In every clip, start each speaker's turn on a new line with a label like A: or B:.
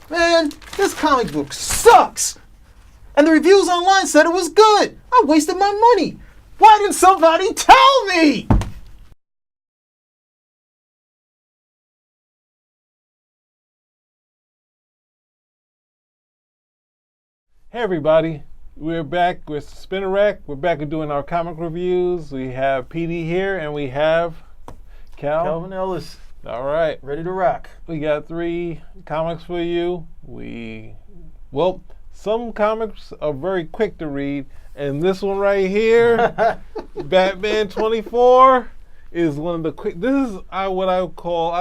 A: Man, this comic book sucks! And the reviews online said it was good! I wasted my money! Why didn't somebody tell me?
B: Hey everybody, we're back with Spinner Rack. We're back and doing our comic reviews. We have PD here and we have
A: Calvin Ellis.
B: All right.
A: Ready to rock.
B: We got 3 comics for you. Some comics are very quick to read, and this one right here, Batman 24, is one of the quick. This is what I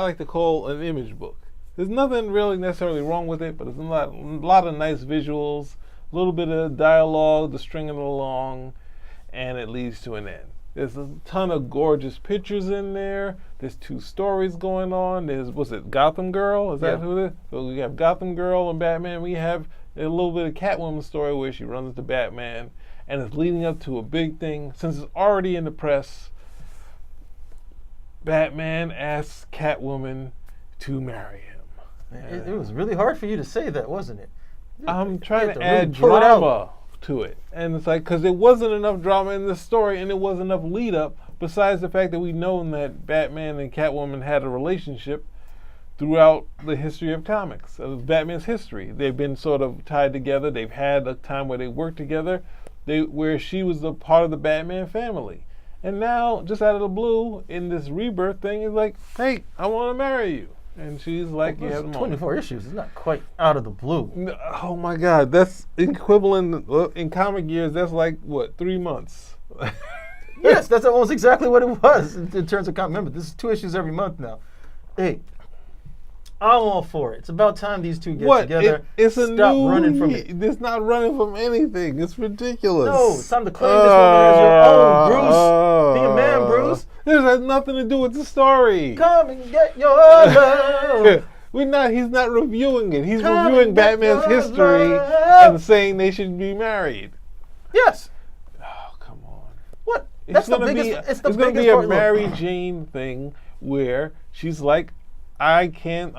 B: like to call an image book. There's nothing really necessarily wrong with it, but there's a lot of nice visuals, a little bit of dialogue to string it along, and it leads to an end. There's a ton of gorgeous pictures in there. There's 2 stories going on. There's, Gotham Girl? Is that who it is? So we have Gotham Girl and Batman. We have a little bit of Catwoman story where she runs into Batman, and it's leading up to a big thing. Since it's already in the press, Batman asks Catwoman to marry him.
A: It was really hard for you to say that, wasn't it?
B: I'm trying to add drama to it. And it's like, because it wasn't enough drama in this story, and it wasn't enough lead up, besides the fact that we've known that Batman and Catwoman had a relationship throughout the history of comics, of Batman's history. They've been sort of tied together. They've had a time where they worked together, where she was a part of the Batman family. And now, just out of the blue, in this rebirth thing, he's like, hey, I want to marry you. And she's like, you have
A: 24 issues. It's not quite out of the blue.
B: No, oh my God, that's equivalent in comic years. That's like what, 3 months?
A: Yes, that's almost exactly what it was in terms of comic. Remember, this is 2 issues every month now. Hey, I'm all for it. It's about time these 2 get together.
B: It's a
A: Stop running from it.
B: It's not running from anything. It's ridiculous.
A: No, it's time to claim this woman as your own, Bruce. Be a man, Bruce.
B: This has nothing to do with the story.
A: Come and get your love.
B: He's not reviewing it. He's reviewing Batman's history and saying they should be married.
A: Yes.
B: Oh, come on.
A: What?
B: It's going to be a Mary Jane thing where she's like, I can't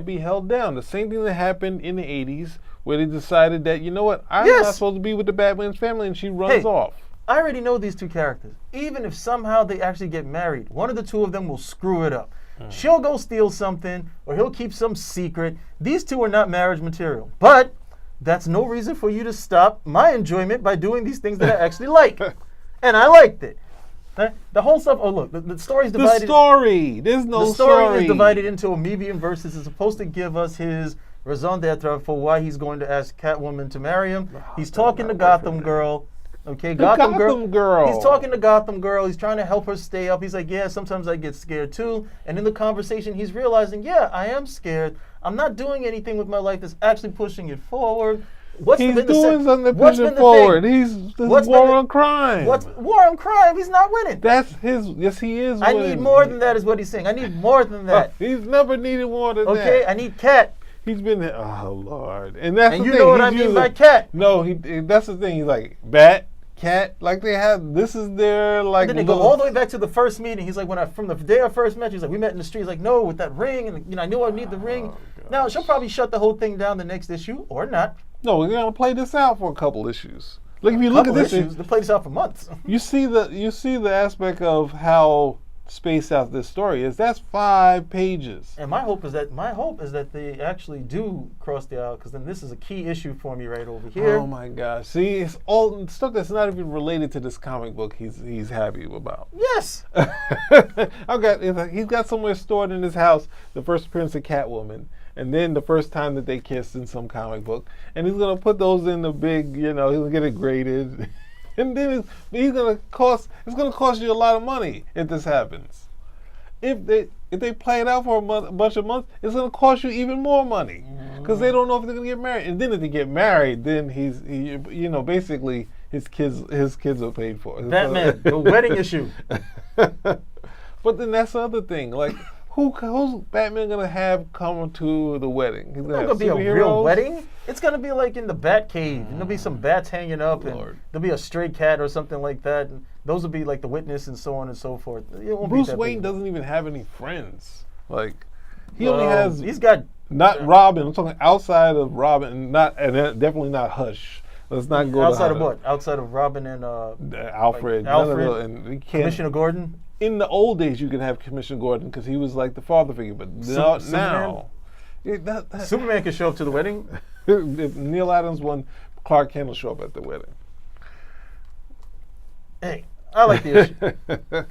B: be held down. The same thing that happened in the 80s where they decided that, you know what, I'm not supposed to be with the Batman's family, and she runs off.
A: I already know these 2 characters. Even if somehow they actually get married, one of the 2 of them will screw it up. She'll go steal something, or he'll keep some secret. These 2 are not marriage material. But that's no reason for you to stop my enjoyment by doing these things that I actually like. And I liked it. The whole stuff, oh look, the story's divided.
B: The story! There's no story.
A: The story is divided into Amoebian verses. It's supposed to give us his raison d'etre for why he's going to ask Catwoman to marry him. He's talking to Gotham Girl. Okay, Gotham Girl. He's talking to Gotham Girl. He's trying to help her stay up. He's like, yeah, sometimes I get scared too. And in the conversation, he's realizing, yeah, I am scared. I'm not doing anything with my life that's actually pushing it forward.
B: He's doing something to push it forward. He's war on crime.
A: What's war on crime? He's not winning.
B: That's his. Yes, he is winning.
A: I need more than that, is what he's saying. I need more than that.
B: He's never needed more than that.
A: Okay, I need Cat.
B: He's been there. Oh Lord, and that's the thing.
A: And you know what I mean by Cat?
B: No, that's the thing. He's like Bat, Cat. Like they have. This is their like.
A: And then they go all the way back to the first meeting. He's like, from the day I first met you, he's like, we met in the street. He's like, no, with that ring, and I knew I need the ring.
B: Gosh.
A: Now she'll probably shut the whole thing down the next issue, or not.
B: No, we're gonna play this out for a couple issues. Like if you look at this,
A: they play this out for months.
B: you see the aspect of how spaced out this story is. That's 5 pages.
A: And my hope is that they actually do cross the aisle, because then this is a key issue for me right over here.
B: Oh my gosh! See, it's all stuff that's not even related to this comic book. He's happy about.
A: Yes.
B: He's got somewhere stored in his house the first appearance of Catwoman. And then the first time that they kissed in some comic book, and he's gonna put those in the big, he'll get it graded, and then it's gonna cost you a lot of money if this happens. If they play it out for a bunch of months, it's gonna cost you even more money because they don't know if they're gonna get married. And then if they get married, then basically his kids are paid for.
A: Batman, the wedding issue.
B: But then that's the other thing, like. Who's Batman gonna have come to the wedding? He's
A: gonna be a real wedding. It's gonna be like in the Bat Cave, and there'll be some bats hanging up, and there'll be a stray cat or something like that. And those will be like the witness and so on and so forth.
B: Bruce Wayne doesn't even have any friends. Like he only has.
A: He's got
B: Not Robin. I'm talking outside of Robin, and definitely not Hush. Let's not go
A: outside of what? Outside of Robin and
B: Alfred.
A: Like Alfred,
B: and we can't,
A: Commissioner Gordon.
B: In the old days, you could have Commissioner Gordon because he was like the father figure, but now
A: Superman can show up to the wedding.
B: If Neil Adams won, Clark Kent will show up at the wedding.
A: Hey, I like the issue.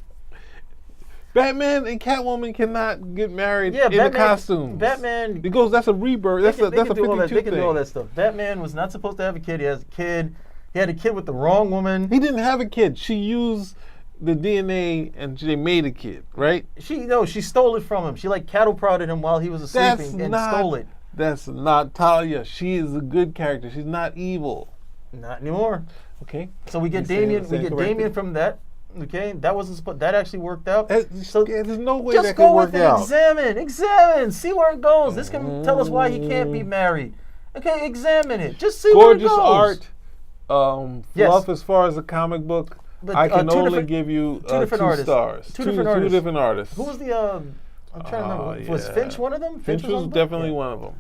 B: Batman and Catwoman cannot get married
A: Yeah,
B: in the costumes.
A: Batman,
B: because that's a rebirth. That's a 52
A: They
B: thing.
A: can do all that stuff. Batman was not supposed to have a kid. He has a kid. He had a kid with the wrong woman.
B: He didn't have a kid. She used the DNA and they made a kid, right?
A: She stole it from him. She like cattle prodded him while he was asleep and stole it.
B: That's not Talia. She is a good character. She's not evil.
A: Not anymore.
B: Okay.
A: So we get Damian. We get Damian from that. Okay, that wasn't supposed. That actually worked out.
B: So there's no way
A: just
B: that
A: go
B: could work
A: with it.
B: out.
A: Examine, see where it goes. This can tell us why he can't be married. Okay, examine it. Just see
B: Gorgeous
A: where it goes.
B: art, fluff as far as a comic book. But, I can only give you
A: two
B: stars.
A: Two different artists.
B: Who
A: was the? I'm trying to remember. Was Finch one of them?
B: Finch was definitely one of them.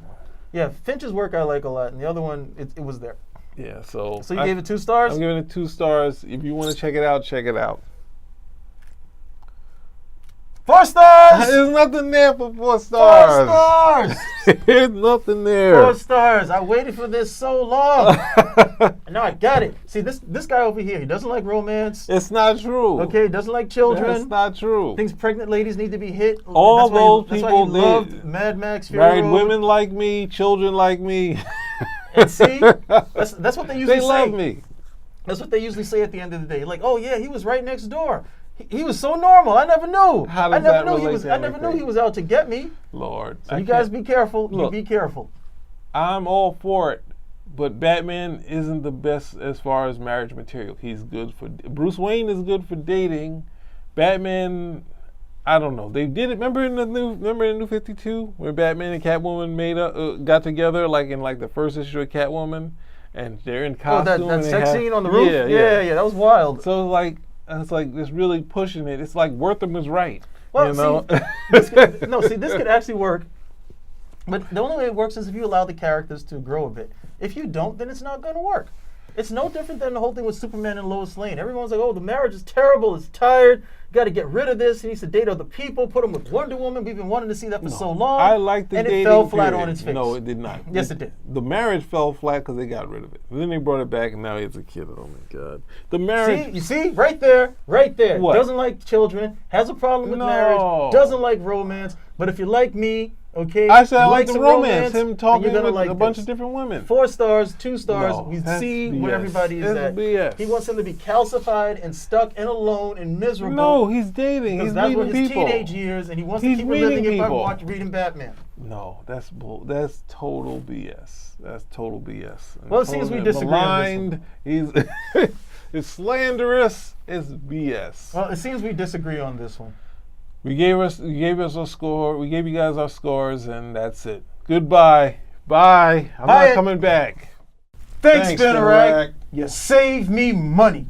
A: Yeah, Finch's work I like a lot, and the other one it was there.
B: Yeah, so
A: you gave it 2 stars?
B: I'm giving it 2 stars. If you want to check it out, check it out.
A: 4 stars!
B: There's nothing there for 4 stars.
A: 4 stars!
B: There's nothing there.
A: 4 stars. I waited for this so long. And now I got it. See, this guy over here, he doesn't like romance.
B: It's not true.
A: Okay, he doesn't like children.
B: That's not true.
A: Thinks pregnant ladies need to be hit.
B: All those people
A: loved Mad Max Fury
B: married
A: Road.
B: women like me, children like me.
A: And see, that's what they usually say.
B: They love me.
A: That's what they usually say at the end of the day. Like, oh yeah, he was right next door. He was so normal. I never knew.
B: I never
A: knew he was out to get me.
B: Lord.
A: So you guys be careful.
B: Look,
A: be careful.
B: I'm all for it, but Batman isn't the best as far as marriage material. He's good for Bruce Wayne is good for dating. Batman, I don't know. They did it. Remember in the New 52 where Batman and Catwoman got together like in the first issue of Catwoman, and they're in costume.
A: Oh, that sex scene on the roof. Yeah, that was wild.
B: So it's it's really pushing it. It's like Wortham was right.
A: Well,
B: you know?
A: this could actually work. But the only way it works is if you allow the characters to grow a bit. If you don't, then it's not going to work. It's no different than the whole thing with Superman and Lois Lane. Everyone's like, oh, the marriage is terrible. It's tired. Got to get rid of this. He needs to date other people. Put him with Wonder Woman. We've been wanting to see that for so long.
B: I like the dating
A: and it fell flat
B: period.
A: on its face.
B: No, it did not.
A: Yes, it did.
B: The marriage fell flat because they got rid of it. And then they brought it back, and now he has a kid. Oh my God! The marriage.
A: You see, right there.
B: What?
A: Doesn't like children. Has a problem with marriage. Doesn't like romance. But if you like me, okay.
B: I said I like the romance. Him talking with
A: like
B: a bunch of different women.
A: 4 stars, 2 stars.
B: No,
A: we see
B: BS.
A: where everybody is at.
B: BS.
A: He wants him to be calcified and stuck and alone and miserable.
B: No, he's dating. He's
A: that's
B: meeting
A: what his
B: people.
A: teenage years, and he wants to keep reliving it by reading Batman.
B: No, that's total BS. That's total BS.
A: Well, it seems we disagree on this one.
B: It's slanderous. It's BS.
A: Well, it seems we disagree on this one.
B: You gave us our score. We gave you guys our scores, and that's it. Goodbye. Bye. I'm not coming back.
A: Thanks, Spinnerag. You saved me money.